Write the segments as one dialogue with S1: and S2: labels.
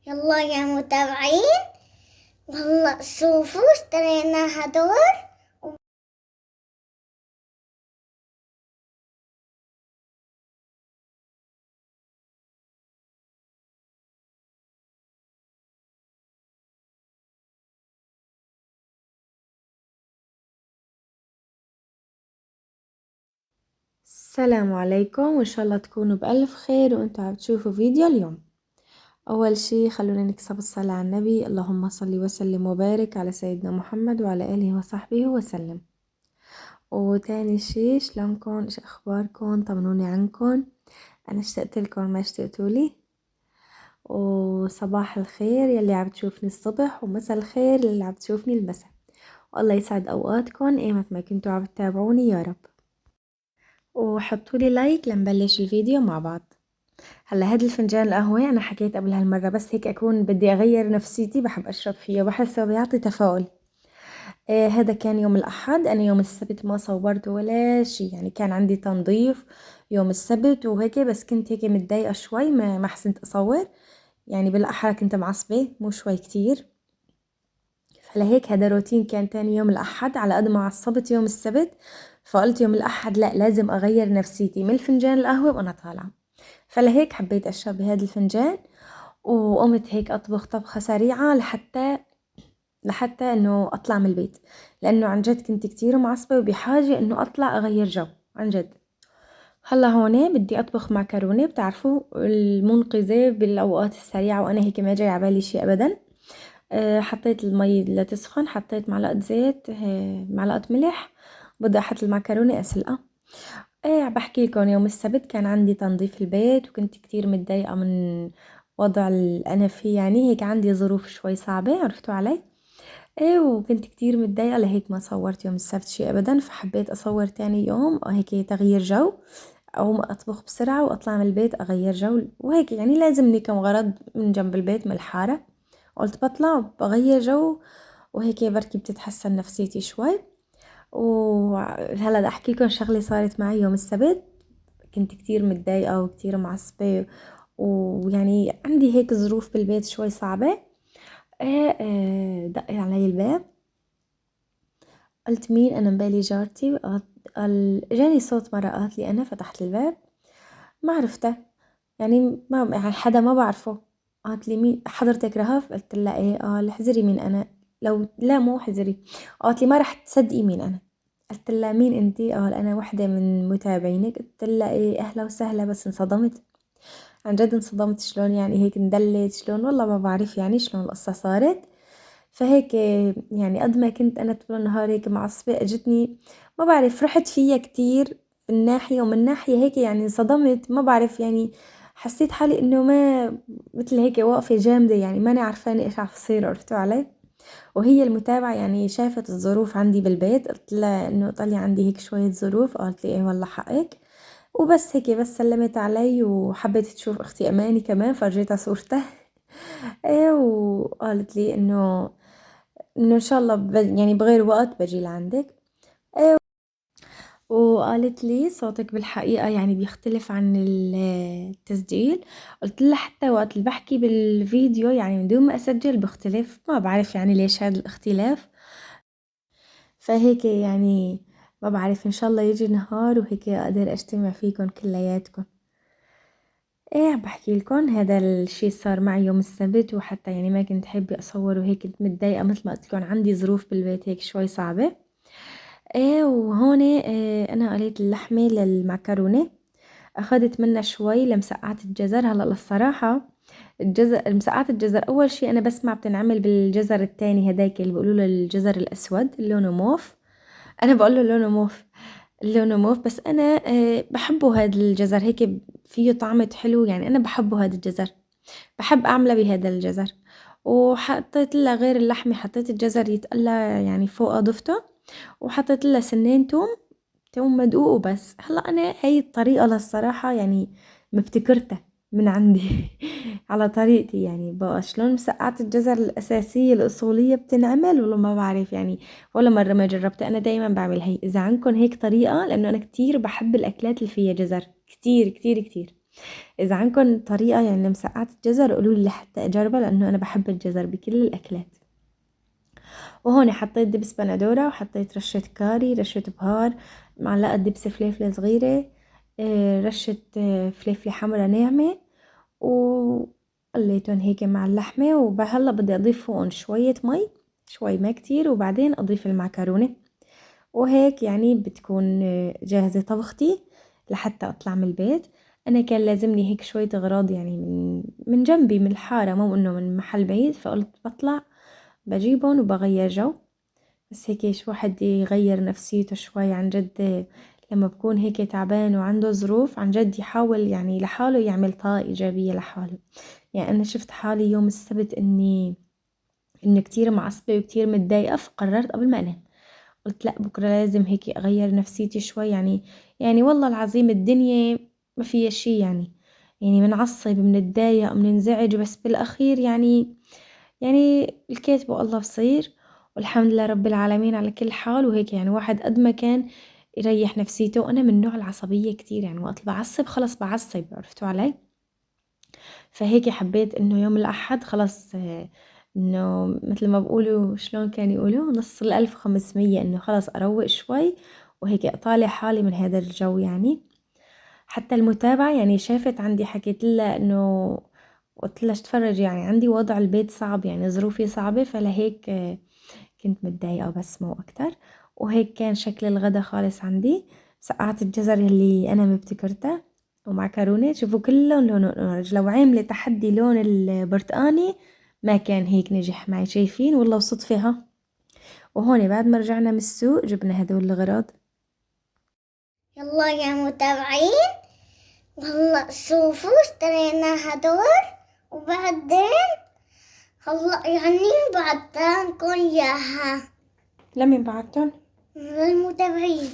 S1: يلا يا متابعين، والله شوفوا اشترينا هدول.
S2: السلام عليكم، وإن شاء الله تكونوا بألف خير وانتوا عم تشوفوا فيديو اليوم. أول شي خلونا نكسب الصلاة على النبي. اللهم صل وسلم وبارك على سيدنا محمد وعلى آله وصحبه وسلم. وتاني شي، شلونكم؟ ايش أخباركم؟ طمنوني عنكم. أنا اشتقت لكم ما اشتقتولي. وصباح الخير يلي عم تشوفني الصبح، ومساء الخير يلي عم تشوفني المساء. والله يسعد أوقاتكم ايمت ما كنتوا عم تتابعوني يا رب. وحطولي لايك لنبلش الفيديو مع بعض. هلا هاد الفنجان القهوة أنا حكيت قبل هالمرة، بس هيك أكون بدي أغير نفسيتي بحب أشرب فيه وبحسه بيعطي تفاؤل. هذا كان يوم الأحد. أنا يوم السبت ما صورت ولا شي، يعني كان عندي تنظيف يوم السبت وهيك، بس كنت هيك متضايقة شوي، ما حسنت أصور. يعني بالأحرى كنت معصبة، مو شوي كتير. فلهيك هذا روتين كان تاني يوم الأحد، على قد ما عصبت يوم السبت فقلت يوم الأحد لا، لازم أغير نفسيتي من فنجان القهوة وأنا طالعة. فلهيك حبيت أشرب بهذا الفنجان، وقمت هيك أطبخ طبخة سريعة لحتى إنه أطلع من البيت، لأنه عن جد كنت كتير معصبة وبحاجة إنه أطلع أغير جو عن جد. هلا هون بدي أطبخ معكرونة، بتعرفوا المنقذة بالأوقات السريعة، وأنا هيك ما جاي عبالي شي أبدا. حطيت المي لتسخن، حطيت معلقة زيت، معلقة ملح، بدي أحط المعكرونة أسلقها. ايه بحكي لكم، يوم السبت كان عندي تنظيف البيت، وكنت كتير متضايقة من وضع أنا فيه، يعني هيك عندي ظروف شوي صعبة، عرفتوا علي. ايه وكنت كتير متضايقة، لهيك ما صورت يوم السبت شي أبدا، فحبيت أصور تاني يوم هيك تغيير جو، أو أطبخ بسرعة وأطلع من البيت أغير جو وهيك، يعني لازمني كم غرض من جنب البيت من الحارة. قلت بطلع بغير جو وهيك بركي بتتحسن نفسيتي شوي. وهلا بدي احكي لكم شغله صارت معي يوم السبت. كنت كتير متضايقه وكتير معصبه، ويعني عندي هيك ظروف بالبيت شوي صعبه. دق علي الباب، قلت مين؟ انا مبالي جارتي. جاني صوت مرة قالت لي، انا فتحت الباب ما عرفته، يعني ما يعني حدا ما بعرفه. قالت لي مين حضرتك؟ رهف؟ قلت لها ايه. قال احذري مين انا، لو لا مو احذري. قالت لي ما رح تصدقي مين انا. قلت لها مين انتي؟ قال انا وحده من متابعينك. قلت لها ايه اهلا وسهلا، بس انصدمت، عن جد انصدمت. شلون يعني هيك اندلت؟ شلون والله ما بعرف يعني شلون القصه صارت. فهيك يعني قد ما كنت انا طول النهار هيك معصبه، اجتني ما بعرف، رحت فيها كتير من ناحيه، ومن ناحيه هيك يعني انصدمت، ما بعرف يعني. حسيت حالي انه ما مثل هيك واقفه جامده، يعني ماني عارفاني ايش عم يصير، عرفتوا علي. وهي المتابعة يعني شافت الظروف عندي بالبيت، قلت لها انه طلع عندي هيك شوية ظروف. قالت لي ايه والله حقك. وبس هيك، بس سلمت علي وحبت تشوف اختي اماني كمان، فرجيتها صورتها. ايه وقالت لي انه ان شاء الله يعني بغير وقت بجي لعندك. ايه وقالت لي صوتك بالحقيقة يعني بيختلف عن التسجيل. قلت لها حتى وقت اللي بحكي بالفيديو يعني من دون ما اسجل بختلف، ما بعرف يعني ليش هذا الاختلاف. فهيك يعني ما بعرف، ان شاء الله يجي نهار وهيك اقدر اجتمع فيكم كلياتكم. ايه عم بحكي لكم هذا الشي صار معي يوم السبت، وحتى يعني ما كنت حابة اصور، وهيك كنت متضايقة مثل ما قلت لكم، عندي ظروف بالبيت هيك شوي صعبة. ايه وهون إيه انا قليت اللحمة للمعكرونة، اخذت منها شوي لمسقعة الجزر. هلا للصراحة الجزر، مسقعة الجزر اول شي انا بسمع بتنعمل بالجزر التاني، هداك اللي بيقولوا له الجزر الاسود اللي لونه موف. انا بقول له لونه موف، لونه موف، بس انا بحبه هذا الجزر هيك، فيه طعمة حلو، يعني انا بحبه هذا الجزر، بحب اعمله بهذا الجزر. وحطيت لها غير اللحمة، حطيت الجزر يتقلى يعني فوق ضفته، وحطيت لها سنين توم مدقوق وبس. هلا انا هاي الطريقة للصراحة يعني مبتكرتها من عندي. على طريقتي، يعني بقى شلون مسقعة الجزر الأساسية الأصولية بتنعمل والله ما بعرف يعني، ولا مرة ما جربتها. أنا دايما بعمل هي، إذا عندكم هيك طريقة، لأنه أنا كتير بحب الأكلات اللي فيها جزر، كتير كتير كتير. إذا عندكم طريقة يعني لمسقعة الجزر قولولي لحتى أجربها، لأنه أنا بحب الجزر بكل الأكلات. وهون حطيت دبس بندورة، وحطيت رشة كاري، رشة بهار، معلقة دبس فليفلة صغيرة، رشة فليفلة حمرا ناعمة، وقليتهم هيك مع اللحمة. وهلا بدي أضيف هون شوية مي، شوي ما كتير، وبعدين أضيف المعكرونة. وهيك يعني بتكون جاهزة طبختي لحتى أطلع من البيت. أنا كان لازمني هيك شوية أغراض يعني من جنبي من الحارة، مو إنه من محل بعيد، فقلت بطلع بجيبهم وبغير جو. بس هيك شو واحد يغير نفسيته شوي عن جد لما بكون هيك تعبان وعنده ظروف، عن جد يحاول يعني لحاله يعمل طاقة إيجابية لحاله. يعني أنا شفت حالي يوم السبت إني كتير معصبة وكتير متضايقة، فقررت قبل ما أنام قلت لأ بكرة لازم هيك أغير نفسيتي شوي. يعني والله العظيم الدنيا ما فيها شي، يعني منعصب منتضايق مننزعج، بس بالأخير يعني الكاتب والله بصير. والحمد لله رب العالمين على كل حال. وهيك يعني واحد قد ما كان يريح نفسيته. وأنا من نوع العصبية كتير، يعني وقت بعصب خلص بعصب، عرفتوا علي؟ فهيك حبيت إنه يوم الأحد خلص إنه مثل ما بقولوا شلون كان يقولوا نص 1500، إنه خلص أروق شوي وهيك أطالع حالي من هذا الجو. يعني حتى المتابعة يعني شافت عندي، حكيت لها إنه قلت لها اتفرج يعني عندي وضع البيت صعب، يعني ظروفي صعبة، فلهيك كنت متضايقة بس مو أكتر. وهيك كان شكل الغدا خالص عندي سقعة الجزر اللي أنا مبتكرتها ومعكرونة. شوفوا كلهم لون أورنج، لو عاملة تحدي لون البرتقاني ما كان هيك نجح معي، شايفين والله صدفة ها. وهون بعد ما رجعنا من السوق جبنا هدول الأغراض.
S1: يلا يا متابعين، هلا شوفوا اشترينا هدول، وبعدين هلا يعني بعتنكم اياها
S2: لمين بعتن؟
S1: للمتابعين.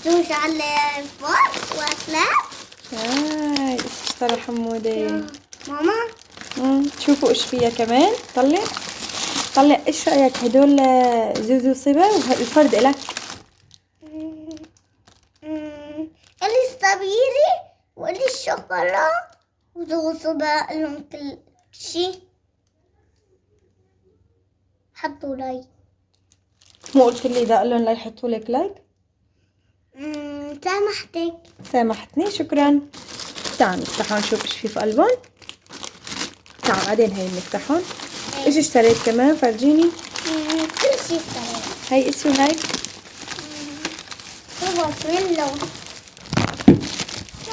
S1: دوس على الفوق واسلام.
S2: ايش اشترى حمودة؟
S1: ماما
S2: شوفوا ايش فيها كمان. طلع ايش رأيك؟ هدول زوزو صبا والفرد إلك.
S1: اللي الصبيري واللي الشوكولا وزوزو بقى لهم كل شي. حطوا لايك.
S2: مو قلت لي ده قال لهم لا يحطوا لك لايك؟
S1: سامحتك.
S2: سامحتني، شكرا. تعال نفتحهم نشوف ايش في قلبهم. تعال بعدين هي بنفتحهم. ايش اشتريت كمان؟ فرجيني.
S1: كل شي اشتريت.
S2: هي ايش هاي؟
S1: هو سويلو.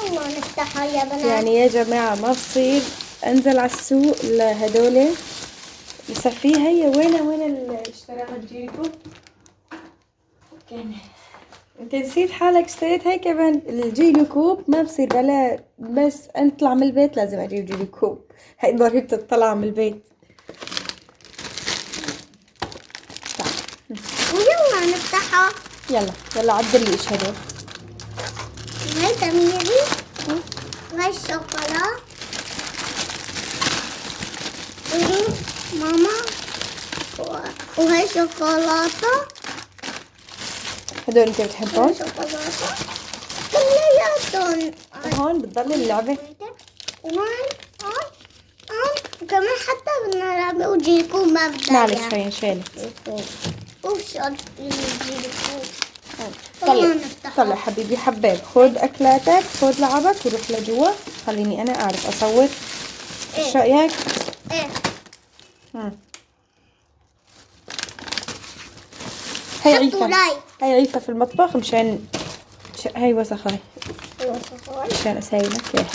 S1: يلا نفتحها يا بنات.
S2: يعني يا جماعة ما بصير انزل على السوق لهدول يصفيه. هي وين اللي اشتراها تجيكم؟ كان انت نسيت حالك اشتريت هاي كمان الجيلي كوب. ما بصير بلا بس انطلع من البيت لازم اجيب جيلي كوب. هاي ضريبة الطلعة من البيت.
S1: ويلا نفتحها.
S2: يلا عدلي ايش هدول.
S1: هاي تميري وهاي الشوكولا. ماما وهاي شوكولاتة.
S2: هدول انت بتحبهم؟
S1: شوكولاتة كلياتهم.
S2: هون بتضل اللعبة.
S1: وهون وكمان حتى بدنا نلعب وجيكم ما بدنا.
S2: معلش هي نشيلها.
S1: وش جيكم.
S2: طلع حبيبي حباب، خذ اكلاتك، خذ لعبك وروح لجوا. خليني انا اعرف اصور. ايش رايك؟
S1: ايه.
S2: هي عيفة في المطبخ مشان هاي وسخة. مشان اسوي لك اياها.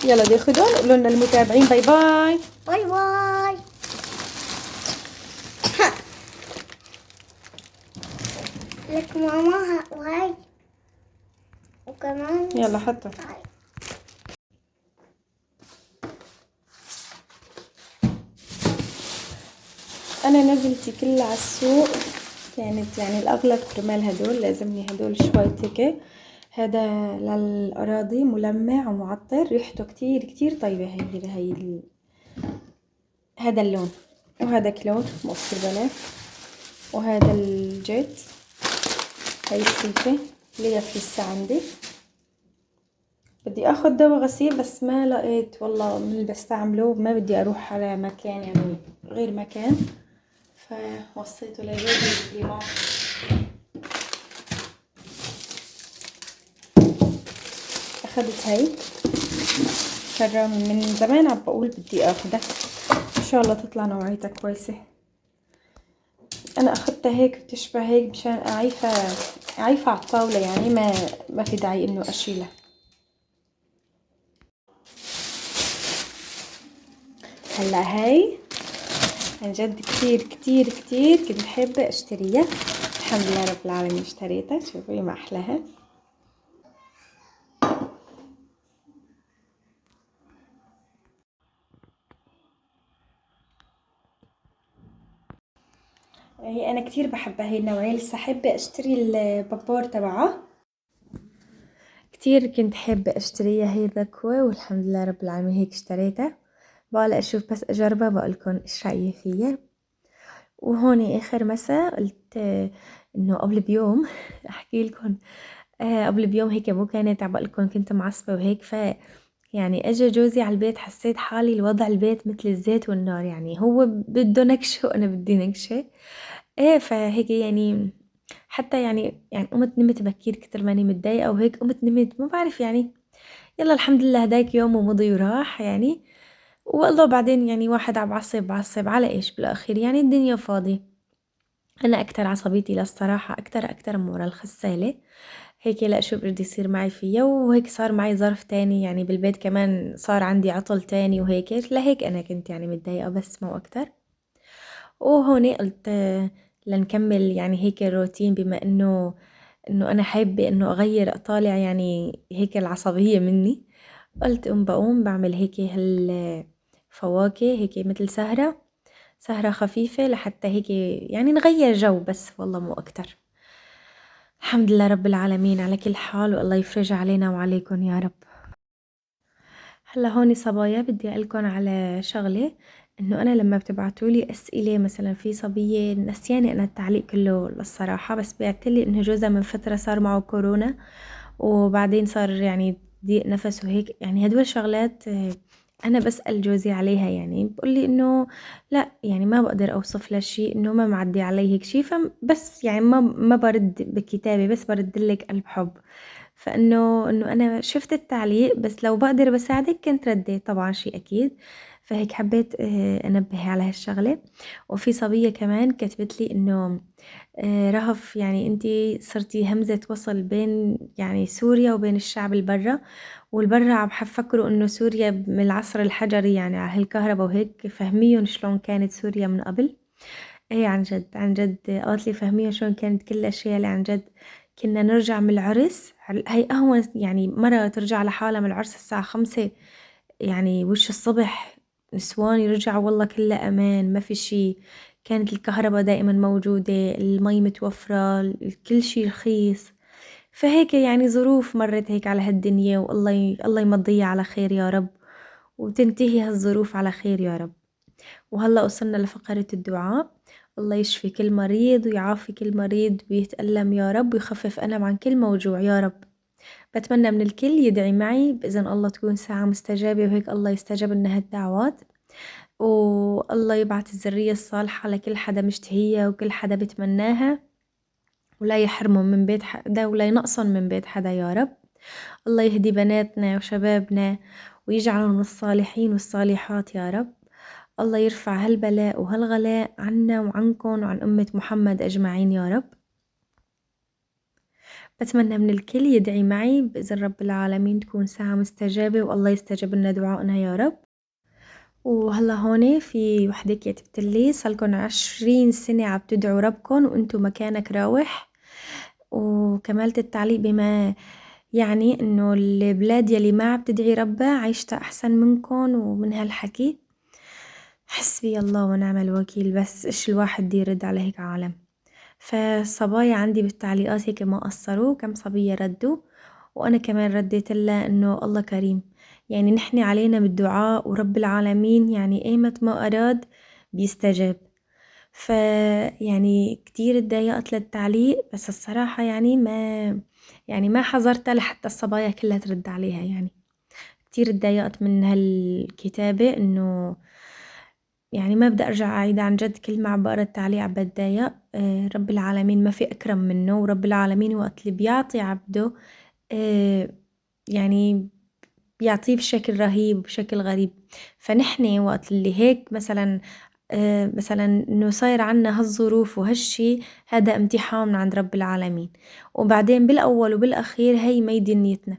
S2: يلا دي خذون قولوا لنا المتابعين باي باي.
S1: باي باي. لك ماما وهاي وكمان.
S2: يلا حطوا. انا نزلتي كلها على السوق، كانت يعني الاغلب كرمال هدول لازمني هدول شوي هيك. هذا للاراضي ملمع ومعطر، ريحته كتير كتير طيبة. هذا اللون وهذا كلون مقصر بلا. وهذا الجيت هاي السيفة ليها لسه عندي. بدي اخد دواء غسيل بس ما لقيت والله من اللي بستعمله، ما بدي اروح على مكان يعني غير مكان، فوصيته لجوزي اللي معه. اخدت هاي مرة من زمان عم بقول بدي اخدها، ان شاء الله تطلع نوعيتها كويسة. انا اخدتها هيك بتشبه هيك مشان اعيفها على الطاولة، يعني ما في داعي انه اشيلها. هلا هاي عن جد كتير كتير كتير كنت حابة اشتريها، الحمد لله رب العالمين اشتريتها. شوفي ما احلاها. هي انا كتير بحبها هي النوعية، لسه حابة اشتري البابور تبعها، كتير كنت حابة اشتريها هي ذكوة، والحمد لله رب العالمين هيك اشتريتها. بقى اشوف بس اجربها بقولكن ايش رأيي فيها. وهون اخر مساء قلت انه قبل بيوم احكي لكم. قبل بيوم هيك مو كانت عبقلكم كنت معصبة وهيك، يعني اجى جوزي على البيت، حسيت حالي الوضع البيت مثل الزيت والنار، يعني هو بده نكشة وانا بدي نكشة. ايه فهيك يعني حتى يعني قمت نمت بكير كتر ماني متضايقة، وهيك قمت نمت ما بعرف يعني. يلا الحمد لله هداك يوم ومضي وراح يعني. والله بعدين يعني واحد عم بعصب على ايش بالاخير، يعني الدنيا فاضي. انا اكتر عصبيتي للصراحة اكتر من ورا الغسالة. هيك لا شو بدي يصير معي فيها، وهيك صار معي ظرف تاني يعني بالبيت كمان، صار عندي عطل تاني وهيك، لهيك انا كنت يعني متضايقة بس مو اكتر. وهون قلت لنكمل يعني هيك الروتين، بما انه انا حابة انه اغير اطالع يعني هيك العصبية مني. قلت بقوم بعمل هيك فواكه هيك مثل سهرة خفيفة لحتى هيك يعني نغير جو بس، والله مو اكتر. الحمد لله رب العالمين على كل حال، والله يفرج علينا وعليكم يا رب. هلا هون صبايا بدي أقولكن على شغلة، انه انا لما بتبعتولي اسئلة مثلا في صبية نسياني انا التعليق كله للصراحة، بس بعتلي انه جوزها من فترة صار معه كورونا، وبعدين صار يعني ضيق نفس وهيك، يعني هدول شغلات انا بسأل جوزي عليها، يعني بقولي انه لا يعني ما بقدر اوصف له شيء، انه ما معدي علي هيك شيء، فبس يعني ما برد بكتابة، بس برد لك قلب حب. فانه انا شفت التعليق، بس لو بقدر بساعدك كنت رديت طبعا شيء اكيد. فهيك حبيت انبه على هالشغلة. وفي صبية كمان كتبت لي انه رهف يعني انتي صرتي همزة وصل بين يعني سوريا وبين الشعب البرة، والبرة عم حفكروا انه سوريا من العصر الحجري يعني على هالكهرباء وهيك، فهميهم شلون كانت سوريا من قبل. ايه عن جد عن جد قالت لي فهميهم شلون كانت كل الاشياء اللي عن جد كنا نرجع من العرس، هي اهون يعني مرة ترجع لحالها من العرس الساعة 5 يعني وش الصبح، نسوان يرجعوا والله كله امان ما في شي، كانت الكهرباء دائما موجودة، المي متوفرة، كل شي رخيص. فهيك يعني ظروف مرت هيك على هالدنيا، والله الله يمضيها على خير يا رب، وتنتهي هالظروف على خير يا رب. وهلا وصلنا لفقرة الدعاء. الله يشفي كل مريض ويعافي كل مريض ويتألم يا رب، ويخفف ألم عن كل موجوع يا رب. بتمنى من الكل يدعي معي بإذن الله تكون ساعة مستجابة، وهيك الله يستجب لنا هالدعوات، والله يبعث الذرية الصالحة لكل حدا مشتهية وكل حدا بتمناها، ولا يحرمهم من بيت حدا ولا ينقصهم من بيت حدا يا رب. الله يهدي بناتنا وشبابنا ويجعلهم من الصالحين والصالحات يا رب. الله يرفع هالبلاء وهالغلاء عنا وعنكم وعن أمة محمد أجمعين يا رب. بتمنى من الكل يدعي معي بإذن رب العالمين تكون ساعة مستجابة، والله يستجب لنا دعائنا يا رب. وهلا هون في وحدة كتبتلي صالكن 20 سنة عم تدعوا ربكن وانتو مكانك راوح، وكملت التعليق بما يعني انه البلاد يلي ما عم تدعي ربها عيشتها احسن منكن، ومن هالحكي حسبي الله ونعم الوكيل، بس ايش الواحد دي يرد على هيك عالم. فالصبايا عندي بالتعليقات هيك ما قصروا، كم صبية ردوا، وأنا كمان رديت لها إنه الله كريم، يعني نحن علينا بالدعاء ورب العالمين يعني أيمت ما أراد بيستجاب. فيعني كتير اتضايقت للتعليق، بس الصراحة يعني ما حظرتها لحتى الصبايا كلها ترد عليها. يعني كتير اتضايقت من هالكتابة، إنه يعني ما بدي أرجع أعيد. عن جد كل ما عم بقرا التعليق عم بتضايق. رب العالمين ما في أكرم منه، ورب العالمين وقت اللي بيعطي عبده يعني بيعطيه بشكل رهيب وبشكل غريب. فنحن وقت اللي هيك مثلا إنه صاير عنا هالظروف وهالشي، هذا امتحان من عند رب العالمين. وبعدين بالأول وبالأخير هي ما دنيتنا،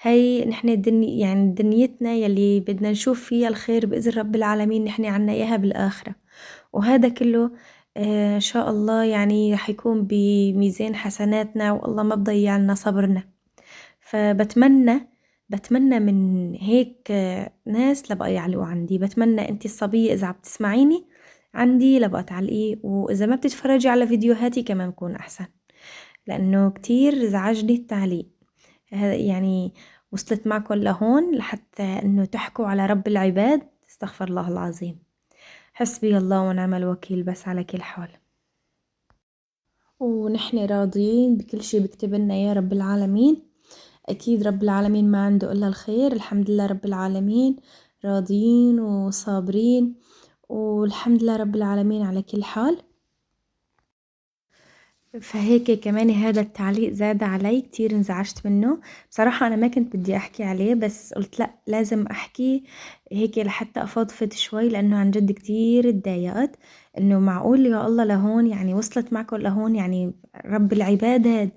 S2: هي نحن يعني دنيتنا يلي بدنا نشوف فيها الخير بإذن رب العالمين، نحن عنا إياها بالآخرة. وهذا كله إن شاء الله يعني رح يكون بميزان حسناتنا، والله ما بضيع لنا صبرنا. بتمنى من هيك ناس لبقى يعلقوا عندي. بتمنى انتي الصبية اذا عم تسمعيني عندي لبقى تعلقي، واذا ما بتتفرجي على فيديوهاتي كمان بكون احسن، لانه كتير زعجني التعليق. يعني وصلت معكم لهون لحتى انه تحكوا على رب العباد؟ استغفر الله العظيم. حسبي الله ونعم الوكيل بس على كل حال. ونحن راضيين بكل شي بكتب لنا يا رب العالمين. أكيد رب العالمين ما عنده إلا الخير. الحمد لله رب العالمين، راضيين وصابرين، والحمد لله رب العالمين على كل حال. فهيك كمان هذا التعليق زاد علي كتير، انزعجت منه بصراحة. أنا ما كنت بدي أحكي عليه، بس قلت لأ لازم أحكي هيك لحتى أفضفض شوي، لأنه عن جد كتير اتضايقت. إنه معقول يا الله لهون؟ يعني وصلت معكم لهون؟ يعني رب العباد هاد،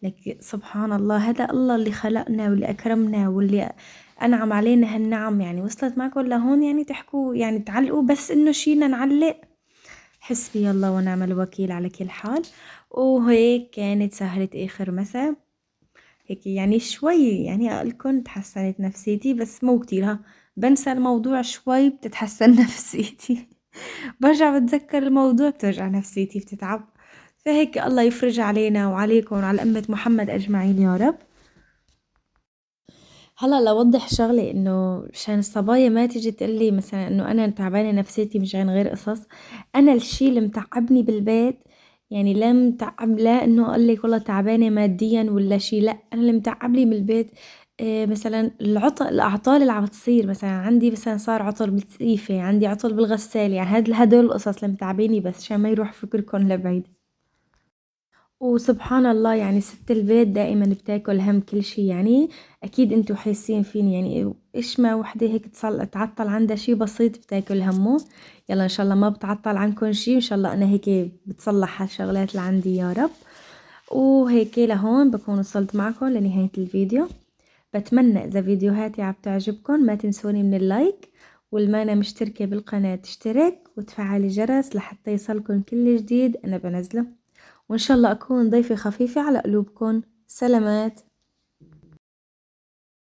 S2: لك سبحان الله، هذا الله اللي خلقنا واللي أكرمنا واللي أنعم علينا هالنعم. يعني وصلت معكم لهون يعني تحكوا يعني تعلقوا بس إنه شينا نعلق؟ حسبي الله ونعم الوكيل على كل حال. وهيك كانت سهرة آخر مساء. هيك يعني شوي يعني أقلكن تحسنت نفسيتي، بس مو كتير. ها بنسى الموضوع شوي بتتحسن نفسيتي. برجع بتذكر الموضوع بترجع نفسيتي بتتعب. فهيك الله يفرج علينا وعليكم وعلى أمة محمد أجمعين يا رب. هلا لوضح شغلة، انه مشان الصبايا ما تيجي تقلي مثلا انه انا تعبانة نفسيتي مشان غير قصص. انا الشي اللي متعبني بالبيت، يعني لا متعب لا انه اقولك والله تعبانة ماديا ولا شي، لا انا اللي متعب لي بالبيت مثلا الاعطال اللي عم تصير. مثلا عندي مثلا صار عطل بالتسقيفة، عندي عطل بالغسالة، يعني هدول القصص اللي متعبيني، بس عشان ما يروح فكركم لبعيد. وسبحان الله يعني ست البيت دائما بتاكل هم كل شي. يعني اكيد انتو حاسين فيني، يعني ايش ما وحدة هيك تعطل عندها شي بسيط بتاكل همه. يلا ان شاء الله ما بتعطل عنكم شي، ان شاء الله انا هيك بتصلح هالشغلات اللي عندي يا رب. وهيك لهون بكون وصلت معكم لنهاية الفيديو. بتمنى اذا فيديوهاتي عم تعجبكم ما تنسوني من اللايك، والمانة مشتركة بالقناة تشترك وتفعلي الجرس لحتى يصلكن كل جديد انا بنزله. وإن شاء الله أكون ضيفة خفيفة على قلوبكن. سلامات.